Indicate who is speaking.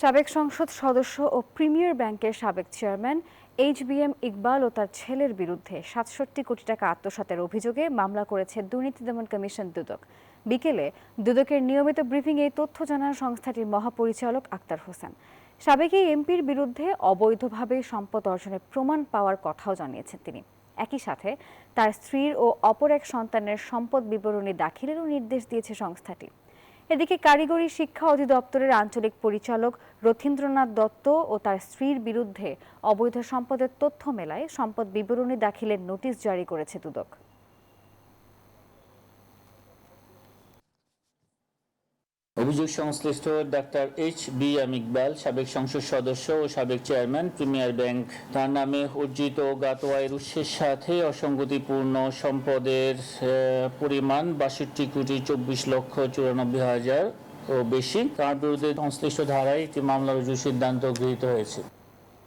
Speaker 1: সাবেক সংসদ সদস্য ও প্রিমিয়ার ব্যাংকের সাবেক চেয়ারম্যান HBM ইকবাল ও তার ছেলের বিরুদ্ধে ৬৭ কোটি টাকা আত্মসাতের অভিযোগে মামলা করেছে দুর্নীতি দমন কমিশন দুদক। বিকেলে দুদকের নিয়মিত ব্রিফিংয়ে এই তথ্য জানান সংস্থাটির মহাপরিচালক আক্তার হোসেন। সাবেক এই এমপির বিরুদ্ধে অবৈধভাবে সম্পদ অর্জনের প্রমাণ পাওয়ার কথাও জানিয়েছেন তিনি। একই সাথে তার স্ত্রীর ও অপর এক সন্তানের সম্পদ বিবরণী দাখিলেরও নির্দেশ দিয়েছে সংস্থাটি। এদিকে কারিগরি শিক্ষা অধিদপ্তরের আঞ্চলিক পরিচালক রথীন্দ্রনাথ দত্ত ও তার স্ত্রীর বিরুদ্ধে অবৈধ সম্পদের তথ্য মেলায় সম্পদ বিবরণী দাখিলের নোটিশ জারি করেছে দুদক।
Speaker 2: অভিযোগ সংশ্লিষ্ট ডাক্তার HBM ইকবাল, সাবেক সংসদ সদস্য ও সাবেক চেয়ারম্যান, প্রিমিয়ার ব্যাংক, তার নামে অর্জিত অজ্ঞাত আয়ের উৎসের সাথে অসঙ্গতিপূর্ণ সম্পদের পরিমাণ ৬২,২৪,৯৪,০০০ ও বেশি। তার বিরুদ্ধে সংশ্লিষ্ট ধারায় একটি মামলা রুজুর সিদ্ধান্ত গৃহীত হয়েছে।